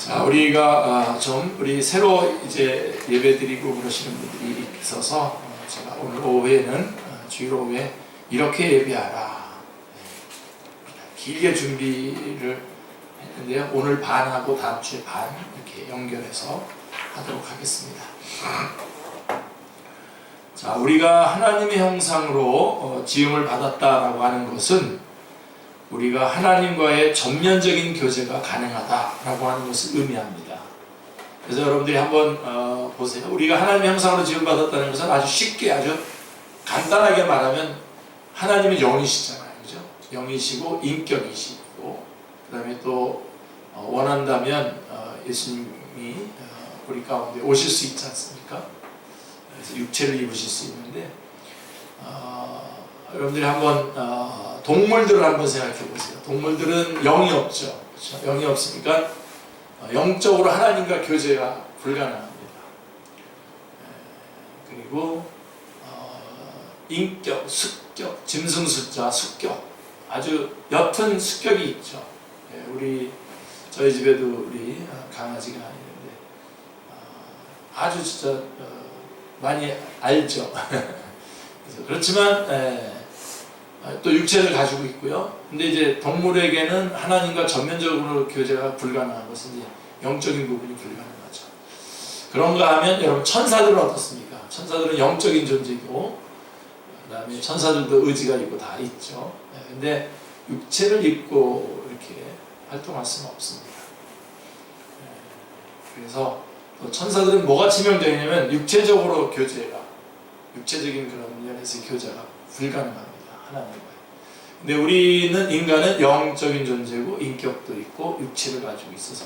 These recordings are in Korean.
자, 우리가 우리 새로 이제 예배드리고 그러시는 분들이 있어서 제가 오늘 오후에는 주일 오후에 이렇게 예배하라 길게 준비를 했는데요. 오늘 반하고 다음 주에 반 이렇게 연결해서 하도록 하겠습니다. 자, 우리가 하나님의 형상으로 지음을 받았다라고 하는 것은 우리가 하나님과의 전면적인 교제가 가능하다라고 하는 것을 의미합니다. 그래서 여러분들이 한번 보세요. 우리가 하나님의 형상으로 지음받았다는 것은 아주 쉽게 아주 간단하게 말하면 하나님은 영이시잖아요. 그죠? 영이시고 인격이시고 그 다음에 또 원한다면 예수님이 우리 가운데 오실 수 있지 않습니까? 그래서 육체를 입으실 수 있는데 여러분들이 한번 동물들을 한번 생각해 보세요. 동물들은 영이 없죠. 그렇죠? 영이 없으니까 영적으로 하나님과 교제가 불가능합니다. 그리고 인격, 숙격, 짐승숫자, 숙격 아주 옅은 숙격이 있죠. 저희 집에도 우리 강아지가 있는데 아주 진짜 많이 알죠. 그렇지만 또 육체를 가지고 있고요. 근데 이제 동물에게는 하나님과 전면적으로 교제가 불가능한 것은 이제 영적인 부분이 불가능하죠. 그런가 하면 여러분 천사들은 어떻습니까? 천사들은 영적인 존재이고 그 다음에 천사들도 의지가 있고 다 있죠. 근데 육체를 입고 이렇게 활동할 수는 없습니다. 그래서 또 천사들은 뭐가 치명적이냐면 육체적으로 육체적인 그런 면에서 교제가 불가능합니다. 하나님과. 근데 우리는 인간은 영적인 존재고 인격도 있고 육체를 가지고 있어서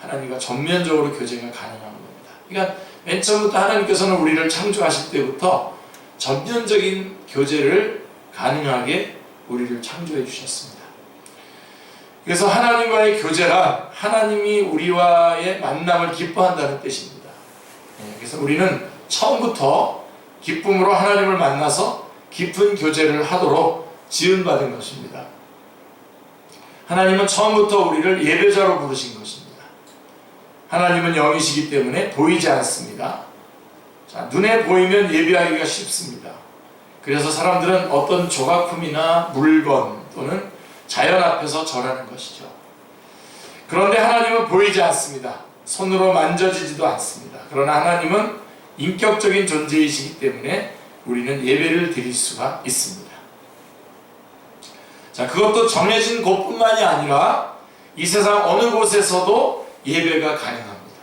하나님과 전면적으로 교제가 가능한 겁니다. 그러니까 맨 처음부터 하나님께서는 우리를 창조하실 때부터 전면적인 교제를 가능하게 우리를 창조해 주셨습니다. 그래서 하나님과의 교제란 하나님이 우리와의 만남을 기뻐한다는 뜻입니다. 그래서 우리는 처음부터 기쁨으로 하나님을 만나서 깊은 교제를 하도록 지음받은 것입니다. 하나님은 처음부터 우리를 예배자로 부르신 것입니다. 하나님은 영이시기 때문에 보이지 않습니다. 자, 눈에 보이면 예배하기가 쉽습니다. 그래서 사람들은 어떤 조각품이나 물건 또는 자연 앞에서 절하는 것이죠. 그런데 하나님은 보이지 않습니다. 손으로 만져지지도 않습니다. 그러나 하나님은 인격적인 존재이시기 때문에 우리는 예배를 드릴 수가 있습니다. 자, 그것도 정해진 곳뿐만이 아니라 이 세상 어느 곳에서도 예배가 가능합니다.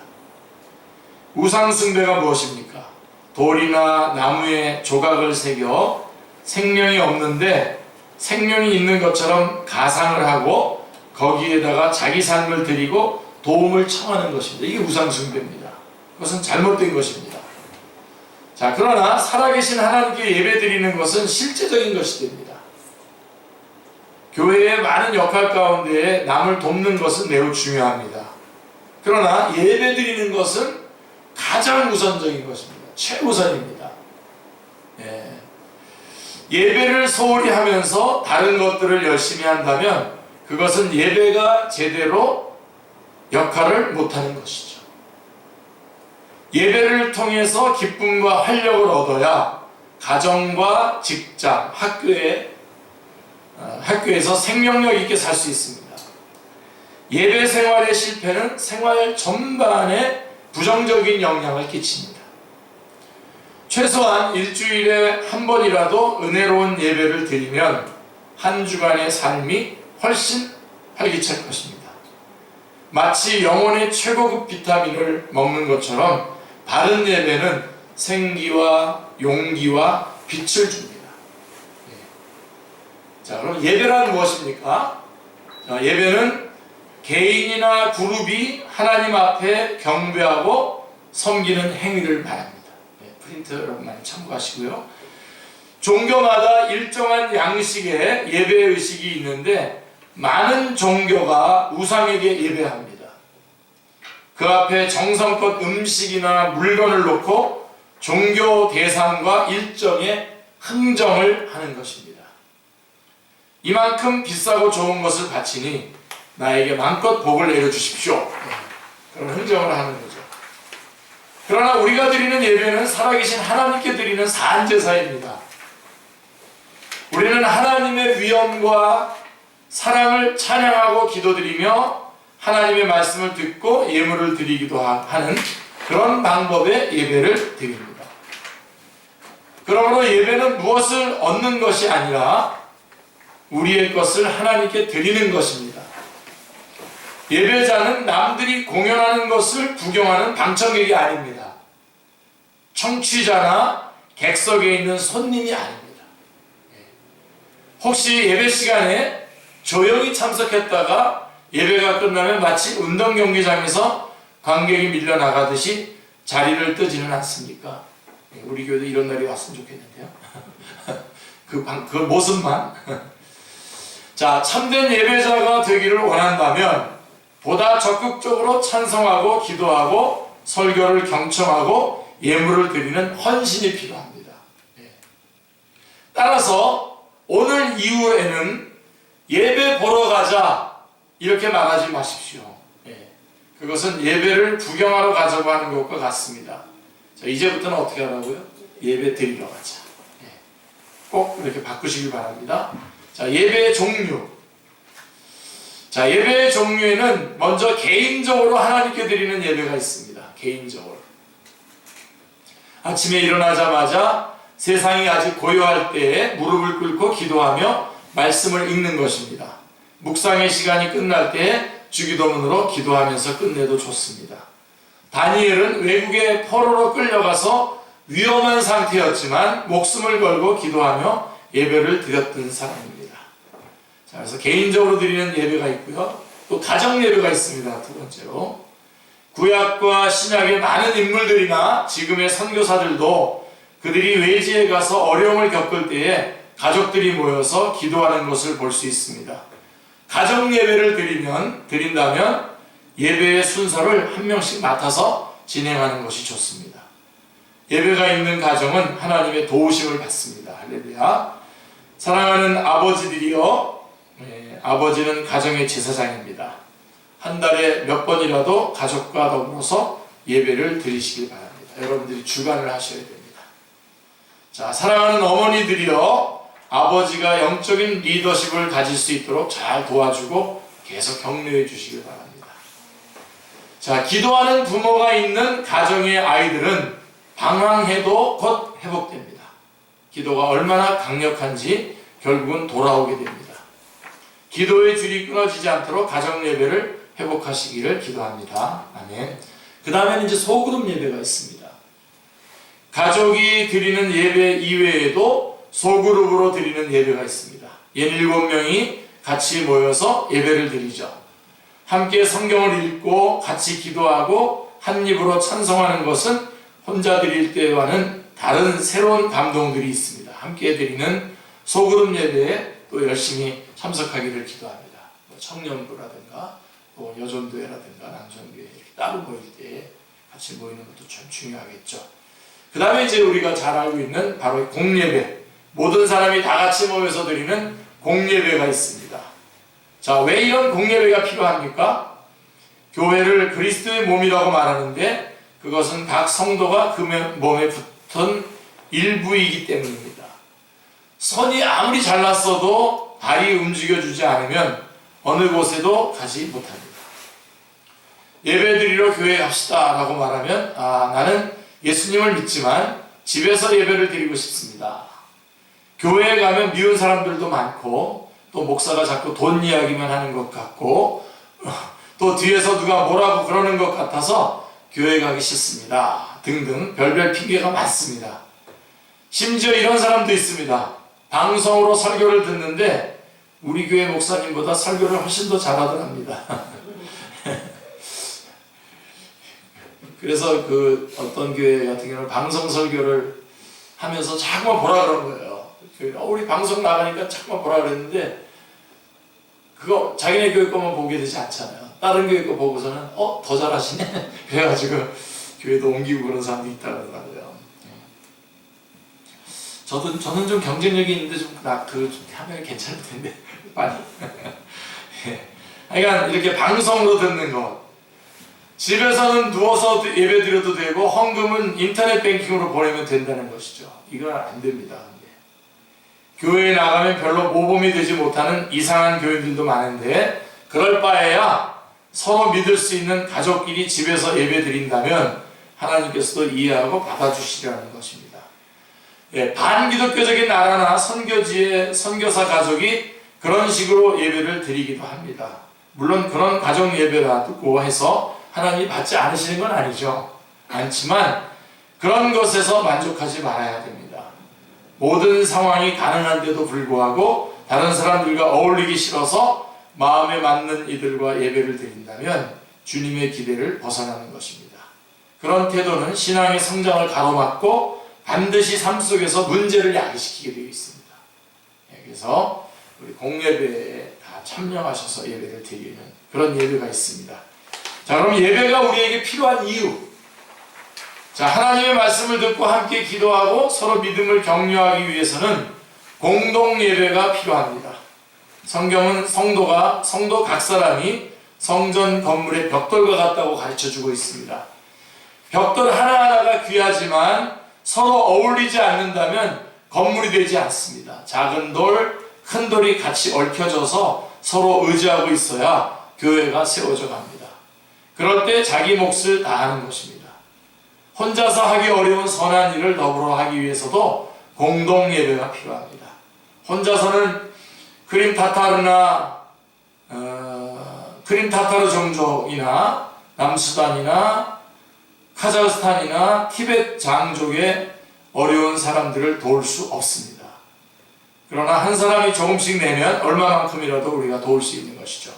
우상 숭배가 무엇입니까? 돌이나 나무에 조각을 새겨 생명이 없는데 생명이 있는 것처럼 가상을 하고 거기에다가 자기 삶을 드리고 도움을 청하는 것입니다. 이게 우상 숭배입니다. 그것은 잘못된 것입니다. 자, 그러나 살아계신 하나님께 예배드리는 것은 실제적인 것이 됩니다. 교회의 많은 역할 가운데 남을 돕는 것은 매우 중요합니다. 그러나 예배드리는 것은 가장 우선적인 것입니다. 최우선입니다. 예배를 소홀히 하면서 다른 것들을 열심히 한다면 그것은 예배가 제대로 역할을 못하는 것이죠. 예배를 통해서 기쁨과 활력을 얻어야 가정과 직장, 학교에서 생명력 있게 살 수 있습니다. 예배 생활의 실패는 생활 전반에 부정적인 영향을 끼칩니다. 최소한 일주일에 한 번이라도 은혜로운 예배를 드리면 한 주간의 삶이 훨씬 활기찰 것입니다. 마치 영혼의 최고급 비타민을 먹는 것처럼 바른 예배는 생기와 용기와 빛을 줍니다. 자, 그럼 예배란 무엇입니까? 예배는 개인이나 그룹이 하나님 앞에 경배하고 섬기는 행위를 말합니다. 프린트 여러분 많이 참고하시고요. 종교마다 일정한 양식의 예배 의식이 있는데 많은 종교가 우상에게 예배합니다. 그 앞에 정성껏 음식이나 물건을 놓고 종교 대상과 일정의 흥정을 하는 것입니다. 이만큼 비싸고 좋은 것을 바치니 나에게 마음껏 복을 내려주십시오. 그런 흥정을 하는 거죠. 그러나 우리가 드리는 예배는 살아계신 하나님께 드리는 산제사입니다. 우리는 하나님의 위엄과 사랑을 찬양하고 기도드리며 하나님의 말씀을 듣고 예물을 드리기도 하는 그런 방법의 예배를 드립니다. 그러므로 예배는 무엇을 얻는 것이 아니라 우리의 것을 하나님께 드리는 것입니다. 예배자는 남들이 공연하는 것을 구경하는 방청객이 아닙니다. 청취자나 객석에 있는 손님이 아닙니다. 혹시 예배 시간에 조용히 참석했다가 예배가 끝나면 마치 운동 경기장에서 관객이 밀려나가듯이 자리를 뜨지는 않습니까? 우리 교회도 이런 날이 왔으면 좋겠는데요. 그 모습만. 자, 참된 예배자가 되기를 원한다면 보다 적극적으로 찬송하고 기도하고 설교를 경청하고 예물을 드리는 헌신이 필요합니다. 따라서 오늘 이후에는 예배 보러 가자 이렇게 말하지 마십시오. 그것은 예배를 구경하러 가자고 하는 것과 같습니다. 자, 이제부터는 어떻게 하라고요? 예배 드리러 가자. 꼭 이렇게 바꾸시길 바랍니다. 자, 예배의 종류. 자, 예배의 종류에는 먼저 개인적으로 하나님께 드리는 예배가 있습니다. 개인적으로. 아침에 일어나자마자 세상이 아직 고요할 때에 무릎을 꿇고 기도하며 말씀을 읽는 것입니다. 묵상의 시간이 끝날 때에 주기도문으로 기도하면서 끝내도 좋습니다. 다니엘은 외국의 포로로 끌려가서 위험한 상태였지만 목숨을 걸고 기도하며 예배를 드렸던 사람입니다. 자, 그래서 개인적으로 드리는 예배가 있고요. 또 가정 예배가 있습니다. 두 번째로. 구약과 신약의 많은 인물들이나 지금의 선교사들도 그들이 외지에 가서 어려움을 겪을 때에 가족들이 모여서 기도하는 것을 볼 수 있습니다. 가정 예배를 드린다면 예배의 순서를 한 명씩 맡아서 진행하는 것이 좋습니다. 예배가 있는 가정은 하나님의 도우심을 받습니다. 할렐루야. 사랑하는 아버지들이여, 아버지는 가정의 제사장입니다. 한 달에 몇 번이라도 가족과 더불어서 예배를 드리시길 바랍니다. 여러분들이 주관을 하셔야 됩니다. 자, 사랑하는 어머니들이여, 아버지가 영적인 리더십을 가질 수 있도록 잘 도와주고 계속 격려해 주시길 바랍니다. 자, 기도하는 부모가 있는 가정의 아이들은 방황해도 곧 회복됩니다. 기도가 얼마나 강력한지 결국은 돌아오게 됩니다. 기도의 줄이 끊어지지 않도록 가정 예배를 회복하시기를 기도합니다. 아멘. 그 다음에는 이제 소그룹 예배가 있습니다. 가족이 드리는 예배 이외에도 소그룹으로 드리는 예배가 있습니다. 17명이 같이 모여서 예배를 드리죠. 함께 성경을 읽고 같이 기도하고 한 입으로 찬송하는 것은 혼자 드릴 때와는 다른 새로운 감동들이 있습니다. 함께 드리는 소그룹 예배에 또 열심히 참석하기를 기도합니다. 청년부라든가 또 여전도회라든가 남전교회 이렇게 따로 모일 때 같이 모이는 것도 참 중요하겠죠. 그 다음에 이제 우리가 잘 알고 있는 바로 공예배, 모든 사람이 다 같이 모여서 드리는 공예배가 있습니다. 자, 왜 이런 공예배가 필요합니까? 교회를 그리스도의 몸이라고 말하는데 그것은 각 성도가 그 몸에 붙은 일부이기 때문입니다. 선이 아무리 잘났어도 발이 움직여주지 않으면 어느 곳에도 가지 못합니다. 예배드리러 교회에 갑시다 라고 말하면 나는 예수님을 믿지만 집에서 예배를 드리고 싶습니다. 교회에 가면 미운 사람들도 많고 또 목사가 자꾸 돈 이야기만 하는 것 같고 또 뒤에서 누가 뭐라고 그러는 것 같아서 교회 가기 싫습니다. 등등 별별 핑계가 많습니다. 심지어 이런 사람도 있습니다. 방송으로 설교를 듣는데 우리 교회 목사님보다 설교를 훨씬 더 잘하더랍니다. 그래서 그 어떤 교회 같은 경우는 방송 설교를 하면서 자꾸만 보라 그런 거예요. 우리 방송 나가니까 자꾸만 보라 그랬는데 그거 자기네 교회 거만 보게 되지 않잖아요. 다른 교회 거 보고서는 더 잘하시네. 그래가지고 교회도 옮기고 그런 사람도 있다 그러더라고요. 저는 좀 경쟁력이 있는데 좀 하면 괜찮을 텐데 빨리. 그러니까 이렇게 방송으로 듣는 것, 집에서는 누워서 예배 드려도 되고 헌금은 인터넷 뱅킹으로 보내면 된다는 것이죠. 이건 안 됩니다. 교회에 나가면 별로 모범이 되지 못하는 이상한 교인들도 많은데 그럴 바에야 서로 믿을 수 있는 가족끼리 집에서 예배 드린다면 하나님께서도 이해하고 받아주시라는 것입니다. 반기독교적인 나라나 선교지의 선교사 가족이 그런 식으로 예배를 드리기도 합니다. 물론 그런 가정 예배라고 해서 하나님이 받지 않으시는 건 아니죠. 않지만 그런 것에서 만족하지 말아야 됩니다. 모든 상황이 가능한데도 불구하고 다른 사람들과 어울리기 싫어서 마음에 맞는 이들과 예배를 드린다면 주님의 기대를 벗어나는 것입니다. 그런 태도는 신앙의 성장을 가로막고 반드시 삶 속에서 문제를 야기시키게 되어 있습니다. 그래서 우리 공예배에 다 참여하셔서 예배를 드리는 그런 예배가 있습니다. 자, 그럼 예배가 우리에게 필요한 이유. 자, 하나님의 말씀을 듣고 함께 기도하고 서로 믿음을 격려하기 위해서는 공동 예배가 필요합니다. 성경은 성도 각 사람이 성전 건물의 벽돌과 같다고 가르쳐주고 있습니다. 벽돌 하나하나가 귀하지만 서로 어울리지 않는다면 건물이 되지 않습니다. 작은 돌, 큰 돌이 같이 얽혀져서 서로 의지하고 있어야 교회가 세워져 갑니다. 그럴 때 자기 몫을 다하는 것입니다. 혼자서 하기 어려운 선한 일을 더불어 하기 위해서도 공동 예배가 필요합니다. 혼자서는 크림 타타르 종족이나 남수단이나 카자흐스탄이나 티베트 장족의 어려운 사람들을 도울 수 없습니다. 그러나 한 사람이 조금씩 내면 얼마만큼이라도 우리가 도울 수 있는 것이죠.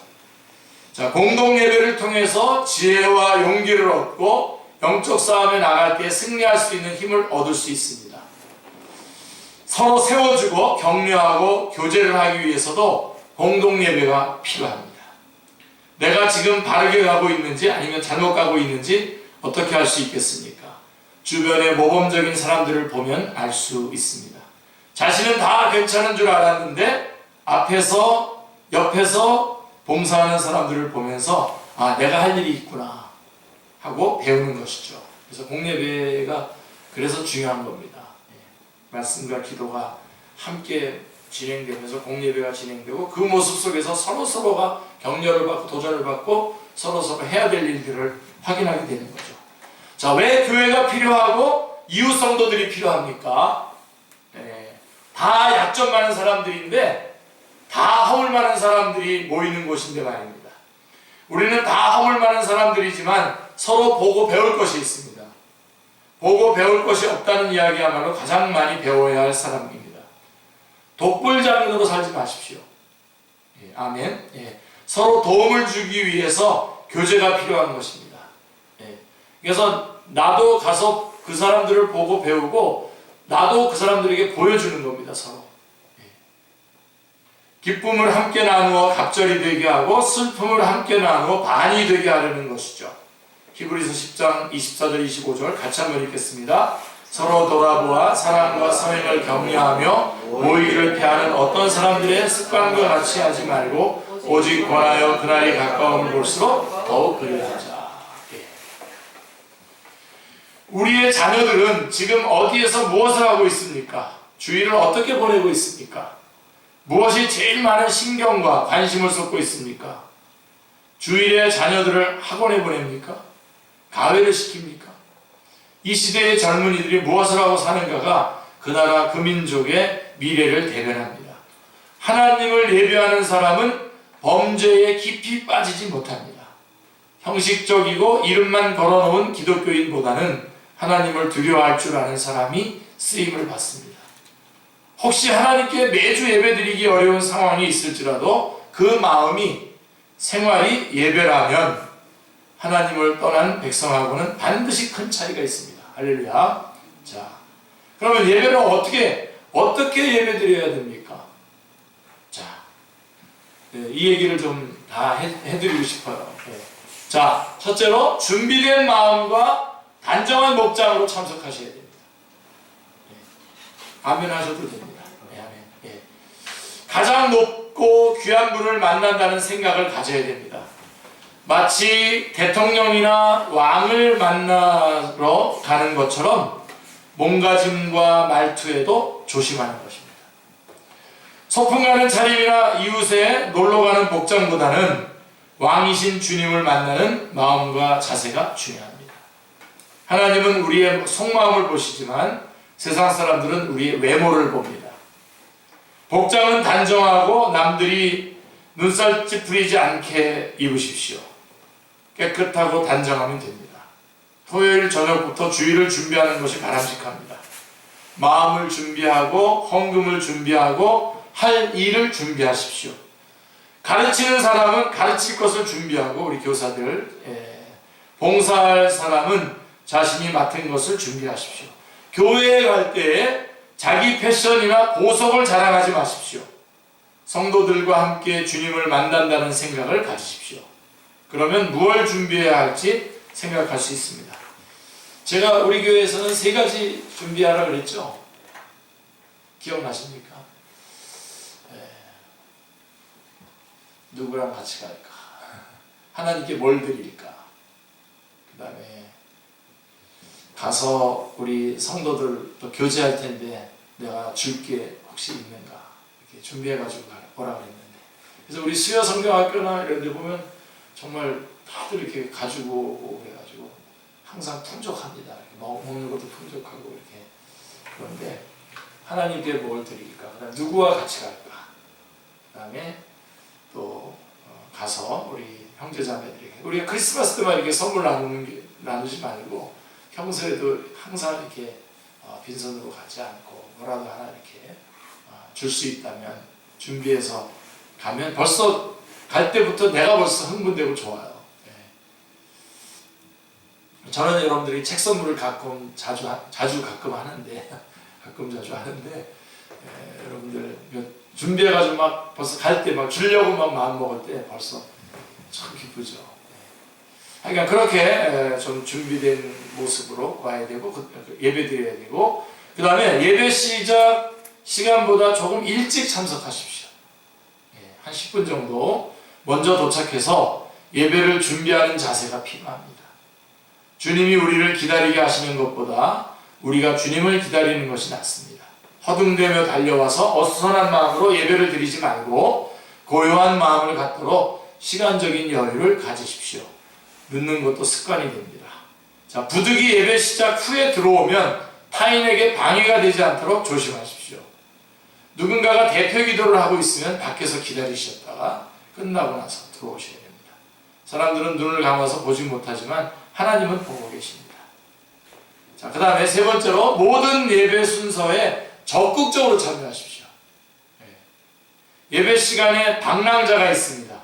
자, 공동 예배를 통해서 지혜와 용기를 얻고 영적 싸움에 나갈 때 승리할 수 있는 힘을 얻을 수 있습니다. 서로 세워주고 격려하고 교제를 하기 위해서도 공동 예배가 필요합니다. 내가 지금 바르게 가고 있는지 아니면 잘못 가고 있는지 어떻게 할 수 있겠습니까? 주변의 모범적인 사람들을 보면 알 수 있습니다. 자신은 다 괜찮은 줄 알았는데 옆에서 봉사하는 사람들을 보면서 내가 할 일이 있구나 하고 배우는 것이죠. 그래서 공예배가 그래서 중요한 겁니다. 말씀과 기도가 함께 진행되면서 공예배가 진행되고 그 모습 속에서 서로가 격려를 받고 도전을 받고 서로 해야 될 일들을 확인하게 되는 거죠. 자, 왜 교회가 필요하고 이웃 성도들이 필요합니까? 다 약점 많은 사람들인데 다 허물 많은 사람들이 모이는 곳인데 말입니다. 우리는 다 허물 많은 사람들이지만 서로 보고 배울 것이 있습니다. 보고 배울 것이 없다는 이야기야말로 가장 많이 배워야 할 사람입니다. 독불장인으로 살지 마십시오. 아멘. 서로 도움을 주기 위해서 교제가 필요한 것입니다. 그래서 나도 가서 그 사람들을 보고 배우고 나도 그 사람들에게 보여주는 겁니다. 서로. 기쁨을 함께 나누어 갑절이 되게 하고 슬픔을 함께 나누어 반이 되게 하려는 것이죠. 히브리서 10장 24절 25절 같이 한번 읽겠습니다. 서로 돌아보아 사랑과 선행을 격려하며 모이기를 피하는 어떤 사람들의 습관과 같이 하지 말고 오직 권하여 그날이 가까움을 볼수록 더욱 그리하자. 우리의 자녀들은 지금 어디에서 무엇을 하고 있습니까? 주일을 어떻게 보내고 있습니까? 무엇이 제일 많은 신경과 관심을 쏟고 있습니까? 주일에 자녀들을 학원에 보냅니까? 가회를 시킵니까? 이 시대의 젊은이들이 무엇을 하고 사는가가 그 나라 그 민족의 미래를 대변합니다. 하나님을 예배하는 사람은 범죄에 깊이 빠지지 못합니다. 형식적이고 이름만 걸어놓은 기독교인보다는 하나님을 두려워할 줄 아는 사람이 쓰임을 받습니다. 혹시 하나님께 매주 예배드리기 어려운 상황이 있을지라도 그 마음이 생활이 예배라면 하나님을 떠난 백성하고는 반드시 큰 차이가 있습니다. 할렐루야. 자, 그러면 예배를 어떻게 예배드려야 됩니까? 자, 이 얘기를 좀 다 해드리고 싶어요. 자, 첫째로 준비된 마음과 단정한 목장으로 참석하셔야 됩니다. 아멘 하셔도 됩니다. 아멘. 가장 높고 귀한 분을 만난다는 생각을 가져야 됩니다. 마치 대통령이나 왕을 만나러 가는 것처럼 몸가짐과 말투에도 조심하는 것입니다. 소풍 가는 차림이나 이웃에 놀러 가는 복장보다는 왕이신 주님을 만나는 마음과 자세가 중요합니다. 하나님은 우리의 속마음을 보시지만 세상 사람들은 우리의 외모를 봅니다. 복장은 단정하고 남들이 눈살 찌푸리지 않게 입으십시오. 깨끗하고 단정하면 됩니다. 토요일 저녁부터 주일을 준비하는 것이 바람직합니다. 마음을 준비하고 헌금을 준비하고 할 일을 준비하십시오. 가르치는 사람은 가르칠 것을 준비하고 우리 교사들, 봉사할 사람은 자신이 맡은 것을 준비하십시오. 교회에 갈 때에 자기 패션이나 보석을 자랑하지 마십시오. 성도들과 함께 주님을 만난다는 생각을 가지십시오. 그러면 무엇을 준비해야 할지 생각할 수 있습니다. 제가 우리 교회에서는 3가지 준비하라 그랬죠? 기억나십니까? 누구랑 같이 갈까? 하나님께 뭘 드릴까? 그 다음에 가서 우리 성도들 또 교제할 텐데 내가 줄게 혹시 있는가? 이렇게 준비해가지고 오라 그랬는데, 그래서 우리 수요 성경학교나 이런 데 보면 정말 다들 이렇게 가지고 오고 그래가지고 항상 풍족합니다. 먹는 것도 풍족하고 이렇게. 그런데 하나님께 뭘 드릴까? 그다음 누구와 같이 갈까? 그다음에 또 가서 우리 형제자매들에게, 우리가 크리스마스 때만 이렇게 선물 나누지 말고 평소에도 항상 이렇게 빈손으로 가지 않고 뭐라도 하나 이렇게 줄 수 있다면 준비해서 가면 벌써 갈 때부터 내가 벌써 흥분되고 좋아요. 저는 여러분들이 책 선물을 자주 가끔 하는데 여러분들 준비해가지고 막 벌써 갈 때 막 주려고 막 마음 먹을 때 벌써 참 기쁘죠. 그러니까 그렇게 좀 준비된 모습으로 와야 되고 예배 드려야 되고, 그 다음에 예배 시작 시간보다 조금 일찍 참석하십시오. 한 10분 정도 먼저 도착해서 예배를 준비하는 자세가 필요합니다. 주님이 우리를 기다리게 하시는 것보다 우리가 주님을 기다리는 것이 낫습니다. 허둥대며 달려와서 어수선한 마음으로 예배를 드리지 말고 고요한 마음을 갖도록 시간적인 여유를 가지십시오. 늦는 것도 습관이 됩니다. 자, 부득이 예배 시작 후에 들어오면 타인에게 방해가 되지 않도록 조심하십시오. 누군가가 대표 기도를 하고 있으면 밖에서 기다리셨다가 끝나고 나서 들어오셔야 됩니다. 사람들은 눈을 감아서 보지 못하지만 하나님은 보고 계십니다. 자, 그 다음에 3번째로 모든 예배 순서에 적극적으로 참여하십시오. 예배 시간에 방랑자가 있습니다.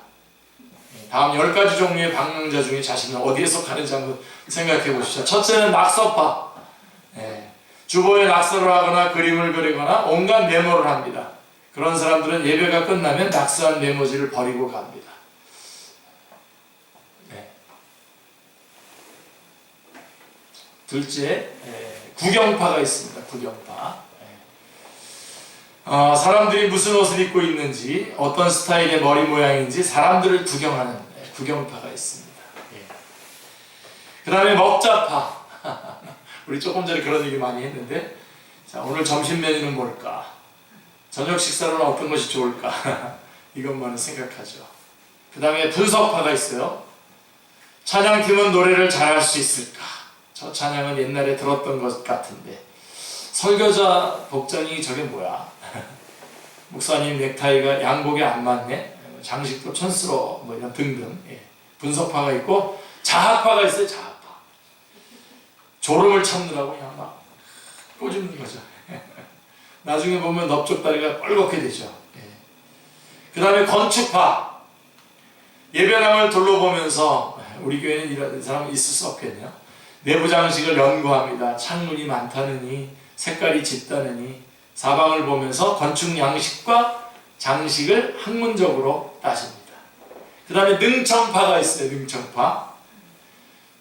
다음 10가지 종류의 방랑자 중에 자신은 어디에 속하는지 한번 생각해 보십시오. 첫째는 낙서파. 주보에 낙서를 하거나 그림을 그리거나 온갖 메모를 합니다. 그런 사람들은 예배가 끝나면 낙서한 메모지를 버리고 갑니다. 둘째, 구경파가 있습니다. 구경파. 사람들이 무슨 옷을 입고 있는지, 어떤 스타일의 머리 모양인지 사람들을 구경하는 구경파가 있습니다. 그 다음에 먹자파. 우리 조금 전에 그런 얘기 많이 했는데, 자, 오늘 점심 메뉴는 뭘까? 저녁 식사로는 어떤 것이 좋을까? 이것만은 생각하죠. 그 다음에 분석파가 있어요. 찬양팀은 노래를 잘할 수 있을까? 저 찬양은 옛날에 들었던 것 같은데, 설교자 복장이 저게 뭐야? 목사님 넥타이가 양복에 안 맞네? 장식도 촌스러워. 뭐 이런 등등. 분석파가 있고, 자학파가 있어요. 자학파. 졸음을 참느라고 그냥 막 꼬집는 거죠. 나중에 보면 넓적다리가 뻘겋게 되죠. 그 다음에 건축파. 예배당을 둘러보면서, 우리 교회는 이런 사람은 있을 수 없겠네요. 내부 장식을 연구합니다. 창문이 많다느니, 색깔이 짙다느니, 사방을 보면서 건축 양식과 장식을 학문적으로 따집니다. 그 다음에 능청파가 있어요. 능청파.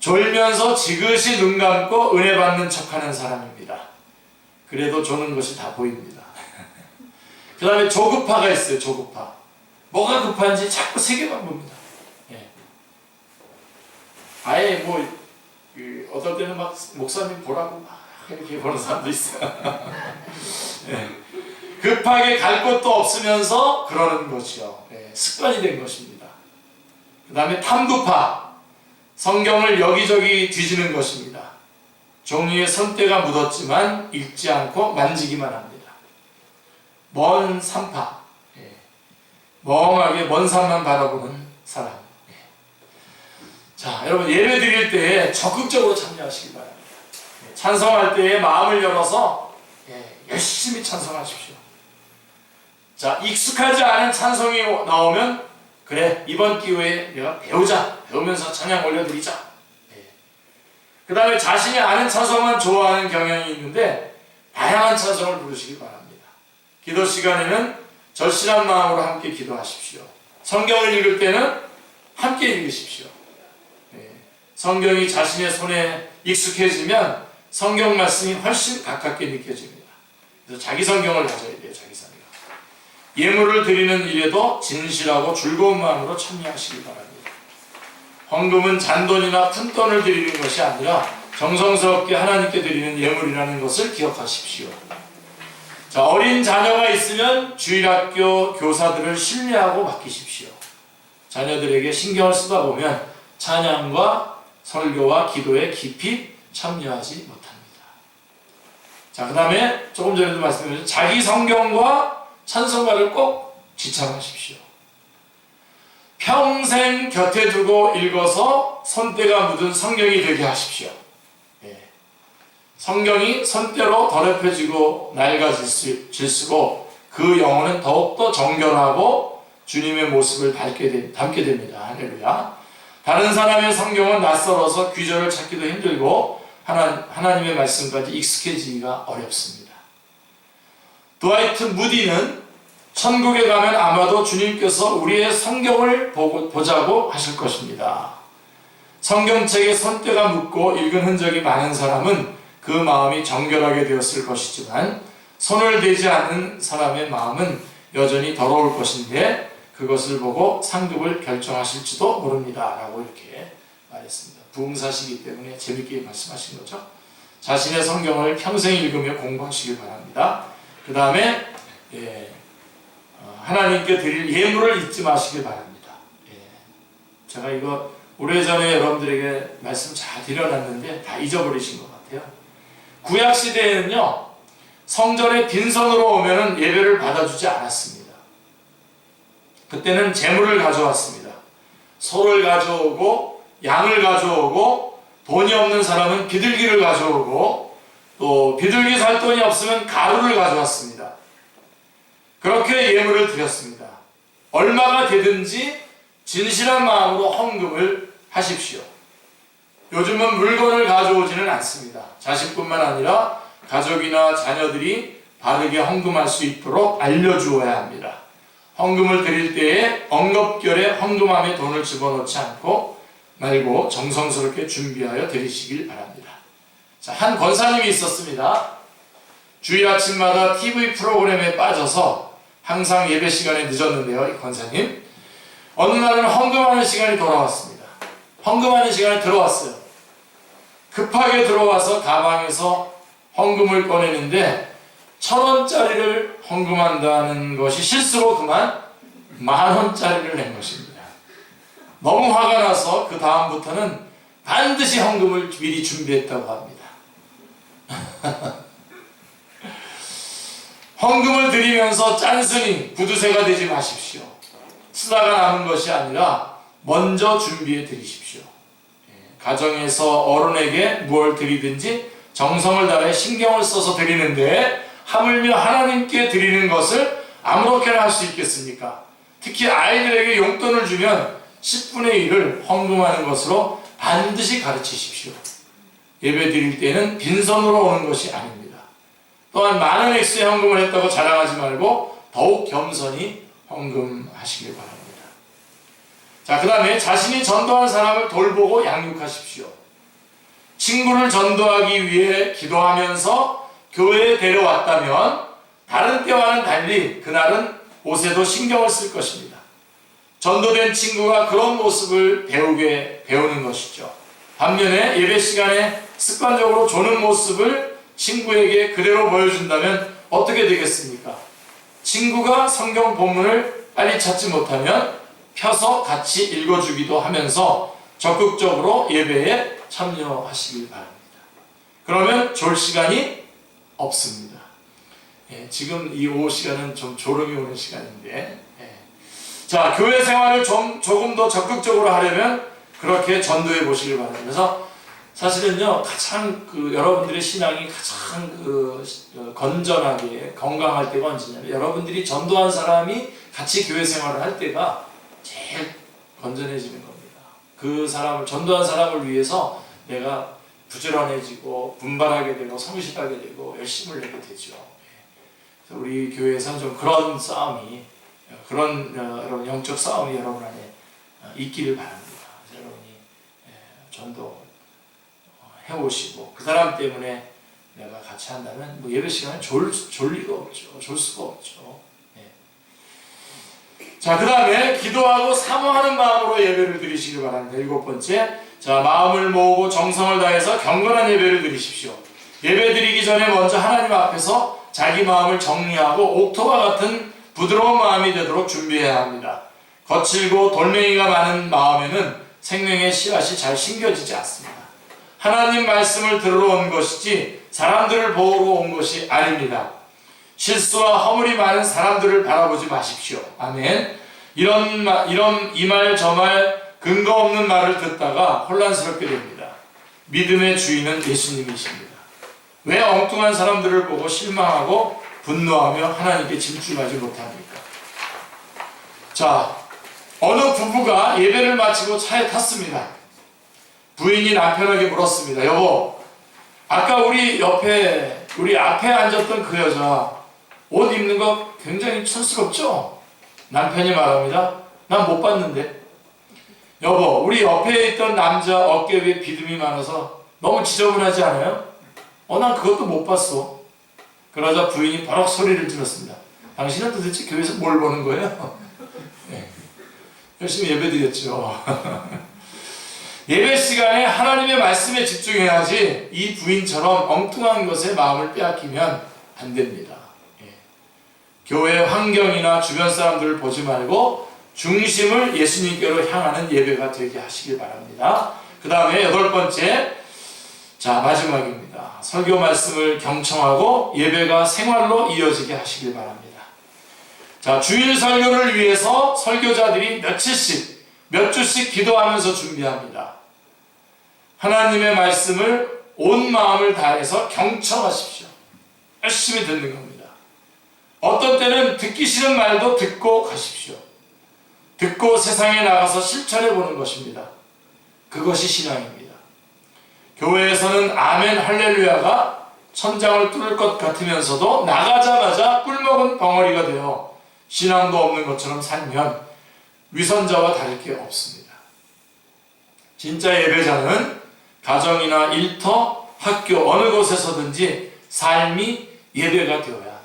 졸면서 지그시 눈 감고 은혜 받는 척하는 사람입니다. 그래도 조는 것이 다 보입니다. 그 다음에 조급파가 있어요. 조급파. 뭐가 급한지 자꾸 세계만 봅니다. 아예 뭐 어떨 때는 막 목사님 보라고 막 이렇게 보는 사람도 있어요. 예. 급하게 갈 곳도 없으면서 그러는 것이요. 예. 습관이 된 것입니다. 그 다음에 탐구파, 성경을 여기저기 뒤지는 것입니다. 종이에 손때가 묻었지만 읽지 않고 만지기만 합니다. 먼 산파, 멍하게 먼 산만 바라보는 사람. 자, 여러분 예배 드릴 때 적극적으로 참여하시기 바랍니다. 찬송할 때에 마음을 열어서 열심히 찬송하십시오. 자, 익숙하지 않은 찬송이 나오면 그래, 이번 기회에 내가 배우면서 찬양 올려드리자. 그 다음에 자신이 아는 찬송만 좋아하는 경향이 있는데 다양한 찬송을 부르시기 바랍니다. 기도 시간에는 절실한 마음으로 함께 기도하십시오. 성경을 읽을 때는 함께 읽으십시오. 성경이 자신의 손에 익숙해지면 성경 말씀이 훨씬 가깝게 느껴집니다. 그래서 자기 성경을 가져야 돼요. 자기 성경. 예물을 드리는 일에도 진실하고 즐거운 마음으로 참여하시기 바랍니다. 헌금은 잔돈이나 푼돈을 드리는 것이 아니라 정성스럽게 하나님께 드리는 예물이라는 것을 기억하십시오. 자, 어린 자녀가 있으면 주일학교 교사들을 신뢰하고 맡기십시오. 자녀들에게 신경을 쓰다 보면 찬양과 설교와 기도에 깊이 참여하지 못합니다. 자, 그 다음에 조금 전에도 말씀드렸죠. 자기 성경과 찬송가를 꼭 지참하십시오. 평생 곁에 두고 읽어서 손때가 묻은 성경이 되게 하십시오. 성경이 손때로 더럽혀지고 낡아질수록 그 영혼은 더욱더 정결하고 주님의 모습을 담게 됩니다. 할렐루야. 다른 사람의 성경은 낯설어서 귀절을 찾기도 힘들고 하나님의 말씀까지 익숙해지기가 어렵습니다. 드와이트 무디는 천국에 가면 아마도 주님께서 우리의 성경을 보자고 하실 것입니다. 성경책에 손때가 묻고 읽은 흔적이 많은 사람은 그 마음이 정결하게 되었을 것이지만 손을 대지 않는 사람의 마음은 여전히 더러울 것인데 그것을 보고 상급을 결정하실지도 모릅니다. 라고 이렇게 말했습니다. 부흥사시기 때문에 재밌게 말씀하신 거죠. 자신의 성경을 평생 읽으며 공부하시길 바랍니다. 그 다음에 하나님께 드릴 예물을 잊지 마시길 바랍니다. 제가 이거 오래전에 여러분들에게 말씀 잘 드려놨는데 다 잊어버리신 것 같아요. 구약시대에는요, 성전에 빈손으로 오면 예배를 받아주지 않았습니다. 그때는 제물을 가져왔습니다. 소를 가져오고 양을 가져오고 돈이 없는 사람은 비둘기를 가져오고 또 비둘기 살 돈이 없으면 가루를 가져왔습니다. 그렇게 예물을 드렸습니다. 얼마가 되든지 진실한 마음으로 헌금을 하십시오. 요즘은 물건을 가져오지는 않습니다. 자식뿐만 아니라 가족이나 자녀들이 바르게 헌금할 수 있도록 알려주어야 합니다. 헌금을 드릴 때에 엉겁결에 헌금함에 돈을 집어넣지 말고 정성스럽게 준비하여 드리시길 바랍니다. 자, 한 권사님이 있었습니다. 주일 아침마다 TV 프로그램에 빠져서 항상 예배 시간에 늦었는데요. 이 권사님 어느 날은 헌금하는 시간이 돌아왔습니다. 헌금하는 시간에 들어왔어요. 급하게 들어와서 가방에서 헌금을 꺼내는데 1,000원짜리를 헌금한다는 것이 실수로 그만 10,000원짜리를 낸 것입니다. 너무 화가 나서 그 다음부터는 반드시 헌금을 미리 준비했다고 합니다. 헌금을 드리면서 짠순이 구두쇠가 되지 마십시오. 쓰다가 남은 것이 아니라 먼저 준비해 드리십시오. 가정에서 어른에게 무엇을 드리든지 정성을 다해 신경을 써서 드리는데 하물며 하나님께 드리는 것을 아무렇게나 할 수 있겠습니까? 특히 아이들에게 용돈을 주면 10분의 1을 헌금하는 것으로 반드시 가르치십시오. 예배 드릴 때는 빈손으로 오는 것이 아닙니다. 또한 많은 액수의 헌금을 했다고 자랑하지 말고 더욱 겸손히 헌금하시길 바랍니다. 자, 그 다음에 자신이 전도한 사람을 돌보고 양육하십시오. 친구를 전도하기 위해 기도하면서 교회에 데려왔다면 다른 때와는 달리 그날은 옷에도 신경을 쓸 것입니다. 전도된 친구가 그런 모습을 배우는 것이죠. 반면에 예배 시간에 습관적으로 조는 모습을 친구에게 그대로 보여준다면 어떻게 되겠습니까? 친구가 성경 본문을 빨리 찾지 못하면 펴서 같이 읽어주기도 하면서 적극적으로 예배에 참여하시길 바랍니다. 그러면 졸 시간이 없습니다. 지금 이 오후 시간은 좀 졸음이 오는 시간인데, 자, 교회 생활을 조금 더 적극적으로 하려면 그렇게 전도해 보시길 바랍니다. 그래서 사실은요, 가장 여러분들의 신앙이 가장 건전하게 건강할 때가 언제냐면 여러분들이 전도한 사람이 같이 교회 생활을 할 때가 제일 건전해지는 겁니다. 그 사람을 전도한 사람을 위해서 내가 부지런해지고 분발하게 되고 성실하게 되고 열심을 내게 되죠. 그래서 우리 교회에서는 좀 그런 싸움이, 그런 여러분 영적 싸움이 여러분 안에 있기를 바랍니다. 여러분이 전도 해오시고 그 사람 때문에 내가 같이 한다면 뭐 예배 시간에 졸 리가 없죠. 졸 수가 없죠. 자, 그 다음에 기도하고 사모하는 마음으로 예배를 드리시길 바랍니다. 7번째, 자, 마음을 모으고 정성을 다해서 경건한 예배를 드리십시오. 예배 드리기 전에 먼저 하나님 앞에서 자기 마음을 정리하고 옥토와 같은 부드러운 마음이 되도록 준비해야 합니다. 거칠고 돌멩이가 많은 마음에는 생명의 씨앗이 잘 심겨지지 않습니다. 하나님 말씀을 들으러 온 것이지 사람들을 보러 온 것이 아닙니다. 실수와 허물이 많은 사람들을 바라보지 마십시오. 아멘. 이 말 저 말 근거 없는 말을 듣다가 혼란스럽게 됩니다. 믿음의 주인은 예수님이십니다. 왜 엉뚱한 사람들을 보고 실망하고 분노하며 하나님께 집중하지 못합니까? 자, 어느 부부가 예배를 마치고 차에 탔습니다. 부인이 남편에게 물었습니다. 여보, 아까 우리 앞에 앉았던 그 여자 옷 입는 거 굉장히 촌스럽죠? 남편이 말합니다. 난 못 봤는데. 여보, 우리 옆에 있던 남자 어깨 위에 비듬이 많아서 너무 지저분하지 않아요? 난 그것도 못 봤어. 그러자 부인이 버럭 소리를 질렀습니다. 당신은 도대체 교회에서 뭘 보는 거예요? 네. 열심히 예배 드렸죠. 예배 시간에 하나님의 말씀에 집중해야지 이 부인처럼 엉뚱한 것에 마음을 빼앗기면 안 됩니다. 교회 환경이나 주변 사람들을 보지 말고 중심을 예수님께로 향하는 예배가 되게 하시길 바랍니다. 그 다음에 8번째, 자, 마지막입니다. 설교 말씀을 경청하고 예배가 생활로 이어지게 하시길 바랍니다. 자, 주일 설교를 위해서 설교자들이 며칠씩, 몇 주씩 기도하면서 준비합니다. 하나님의 말씀을 온 마음을 다해서 경청하십시오. 열심히 듣는 겁니다. 어떤 때는 듣기 싫은 말도 듣고 가십시오. 듣고 세상에 나가서 실천해 보는 것입니다. 그것이 신앙입니다. 교회에서는 아멘 할렐루야가 천장을 뚫을 것 같으면서도 나가자마자 꿀먹은 벙어리가 되어 신앙도 없는 것처럼 살면 위선자와 다를 게 없습니다. 진짜 예배자는 가정이나 일터, 학교 어느 곳에서든지 삶이 예배가 되어야 합니다.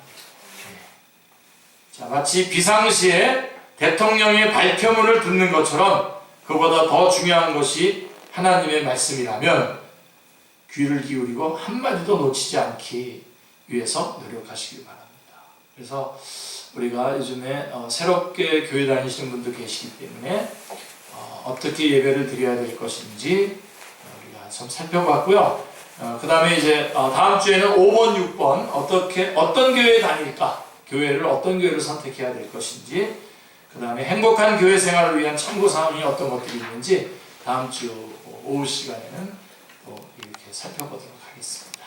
자, 마치 비상시에 대통령의 발표문을 듣는 것처럼 그보다 더 중요한 것이 하나님의 말씀이라면 귀를 기울이고 한마디도 놓치지 않기 위해서 노력하시기 바랍니다. 그래서 우리가 요즘에 새롭게 교회 다니시는 분도 계시기 때문에 어떻게 예배를 드려야 될 것인지 우리가 좀 살펴봤고요. 그 다음에 이제 다음 주에는 5번, 6번 어떤 교회에 다닐까? 교회를 어떤 교회를 선택해야 될 것인지, 그 다음에 행복한 교회 생활을 위한 참고사항이 어떤 것들이 있는지 다음 주 오후 시간에는 또 이렇게 살펴보도록 하겠습니다.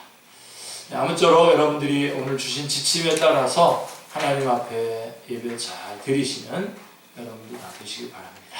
아무쪼록 여러분들이 오늘 주신 지침에 따라서 하나님 앞에 예배 잘 드리시는 여러분들 다 되시길 바랍니다.